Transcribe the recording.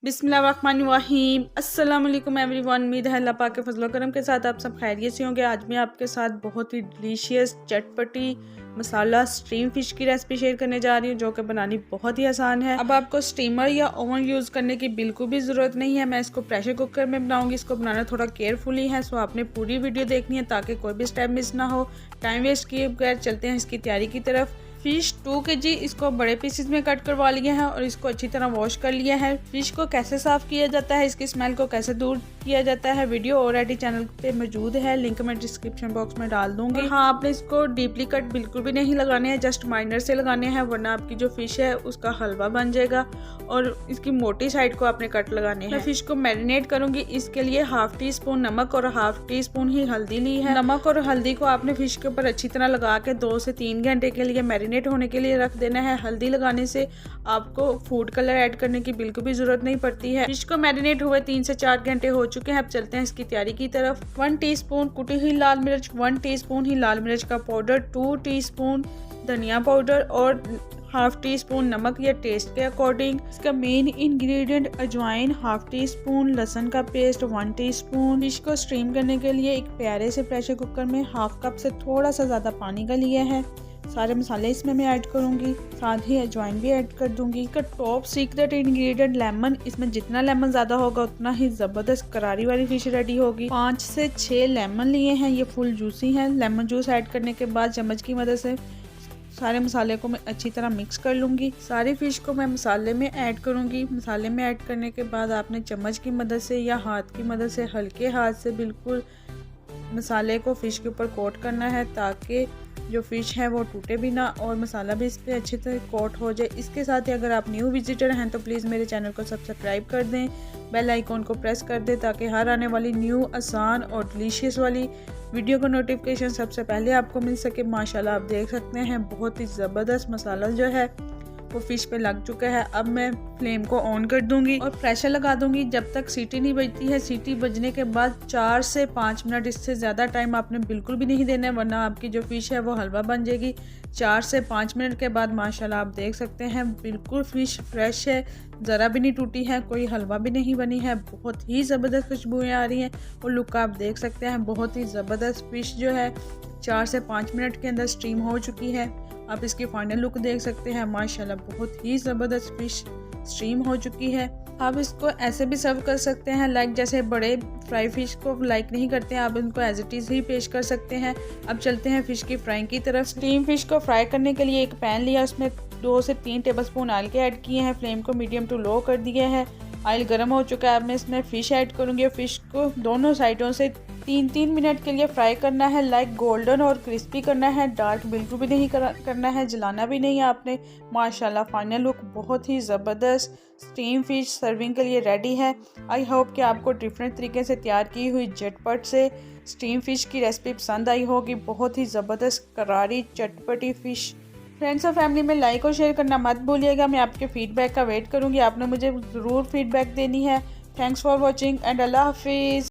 बिस्मिल्लाहिर्रहमानिर्रहीम अस्सलाम वालेकुम एवरीवन। उम्मीद है अल्लाह पाक के फजल करम के साथ आप सब खैरियत से होंगे। आज मैं आपके साथ बहुत ही डिलीशियस चटपटी मसाला स्टीम फ़िश की रेसिपी शेयर करने जा रही हूँ, जो कि बनानी बहुत ही आसान है। अब आपको स्टीमर या ओवन यूज़ करने की बिल्कुल भी ज़रूरत नहीं है। मैं इसको प्रेशर कुकर में बनाऊँगी। इसको बनाना थोड़ा केयरफुली है, सो आपने पूरी वीडियो देखनी है ताकि कोई भी स्टेप मिस ना हो। टाइम वेस्ट किए बगैर चलते हैं इसकी तैयारी की तरफ। फ़िश 2 kg इसको बड़े पीसेस में कट करवा लिए हैं और इसको अच्छी तरह वॉश कर लिया है। फ़िश को कैसे साफ़ किया जाता है, इसकी स्मेल को कैसे दूर किया जाता है, वीडियो ऑलरेडी चैनल पे मौजूद है, लिंक मैं डिस्क्रिप्शन बॉक्स में डाल दूंगी। हाँ, आपने इसको डीपली कट बिल्कुल भी नहीं लगाने हैं, जस्ट माइनर से लगाने हैं, वरना आपकी जो फ़िश है उसका हलवा बन जाएगा और इसकी मोटी साइड को आपने कट लगाने हैं। मैं फ़िश को मैरिनेट करूँगी, इसके लिए हाफ टी स्पून नमक और हाफ टी स्पून ही हल्दी ली है। नमक और हल्दी को आपने फ़िश के ऊपर अच्छी तरह लगा के 2 से 3 घंटे के लिए मैरिनेट होने के लिए रख देना है। हल्दी लगाने से आपको फूड कलर ऐड करने की बिल्कुल भी जरूरत नहीं पड़ती है। फिश को मैरिनेट हुए 3 से 4 घंटे हो चुके हैं। अब चलते हैं इसकी तैयारी की तरफ। 1 टीस्पून कुटी हुई लाल मिर्च, 1 टीस्पून ही लाल मिर्च का पाउडर, 2 टीस्पून धनिया पाउडर और हाफ टी स्पून नमक या टेस्ट के अकॉर्डिंग। इसका मेन इंग्रेडिएंट अजवाइन, हाफ टी स्पून लहसुन का पेस्ट, 1 टीस्पून। फिश को स्टीम करने के लिए एक प्यारे से प्रेशर कुकर में हाफ कप से थोड़ा सा ज़्यादा पानी का लिया है। सारे मसाले इसमें मैं ऐड करूंगी, साथ ही अजवाइन भी ऐड कर दूंगी। इसका टॉप सीक्रेट इंग्रेडिएंट लेमन, इसमें जितना लेमन ज़्यादा होगा उतना ही ज़बरदस्त करारी वाली फिश रेडी होगी। 5 से 6 लेमन लिए हैं, ये फुल जूसी हैं। लेमन जूस ऐड करने के बाद चम्मच की मदद से सारे मसाले को मैं अच्छी तरह मिक्स कर लूँगी। सारी फ़िश को मैं मसाले में ऐड करूँगी। मसाले में ऐड करने के बाद आपने चम्मच की मदद से या हाथ की मदद से हल्के हाथ से बिल्कुल मसाले को फ़िश के ऊपर कोट करना है, ताकि जो फ़िश है वो टूटे भी ना और मसाला भी इस पर अच्छी तरह कोट हो जाए। इसके साथ ही अगर आप न्यू विजिटर हैं तो प्लीज़ मेरे चैनल को सब्सक्राइब कर दें, बेल आइकॉन को प्रेस कर दें, ताकि हर आने वाली न्यू आसान और डिलीशियस वाली वीडियो का नोटिफिकेशन सबसे पहले आपको मिल सके। माशाल्लाह आप देख सकते हैं बहुत ही ज़बरदस्त मसाला जो है वो फ़िश पे लग चुका है। अब मैं फ्लेम को ऑन कर दूंगी और प्रेशर लगा दूंगी जब तक सीटी नहीं बजती है। सीटी बजने के बाद 4 से 5 मिनट, इससे ज़्यादा टाइम आपने बिल्कुल भी नहीं देना है, वरना आपकी जो फ़िश है वो हलवा बन जाएगी। 4 से 5 मिनट के बाद माशाल्लाह आप देख सकते हैं बिल्कुल फ़िश फ्रेश है, ज़रा भी नहीं टूटी है, कोई हलवा भी नहीं बनी है। बहुत ही ज़बरदस्त खुशबुएँ आ रही हैं और लुक आप देख सकते हैं बहुत ही ज़बरदस्त फ़िश जो है 4 से 5 मिनट के अंदर स्टीम हो चुकी है। आप इसकी फाइनल लुक देख सकते हैं। माशाल्लाह बहुत ही ज़बरदस्त फ़िश स्टीम हो चुकी है। आप इसको ऐसे भी सर्व कर सकते हैं, लाइक जैसे बड़े फ्राई फ़िश को लाइक नहीं करते हैं, आप इनको एज इट इज़ ही पेश कर सकते हैं। अब चलते हैं फ़िश की फ्राइंग की तरफ। स्टीम फ़िश को फ्राई करने के लिए एक पैन लिया, उसमें 2 से 3 टेबलस्पून ऑयल के ऐड किए हैं। फ्लेम को मीडियम टू लो कर दिया है। ऑयल गर्म हो चुका है। अब मैं इसमें फ़िश ऐड करूँगी और फ़िश को दोनों साइडों से 3-3 मिनट के लिए फ्राई करना है, लाइक गोल्डन और क्रिस्पी करना है, डार्क बिल्कुल भी नहीं करना है, जलाना भी नहीं है आपने। माशाल्लाह फाइनल लुक बहुत ही ज़बरदस्त स्टीम फ़िश सर्विंग के लिए रेडी है। आई होप कि आपको डिफरेंट तरीके से तैयार की हुई झटपट से स्टीम फ़िश की रेसिपी पसंद आई होगी। बहुत ही ज़बरदस्त करारी चटपटी फ़िश। फ्रेंड्स और फैमिली में लाइक और शेयर करना मत भूलिएगा। मैं आपके फीडबैक का वेट करूँगी, आपने मुझे ज़रूर फीडबैक देनी है। थैंक्स फॉर वॉचिंग एंड अल्लाह हाफिज़।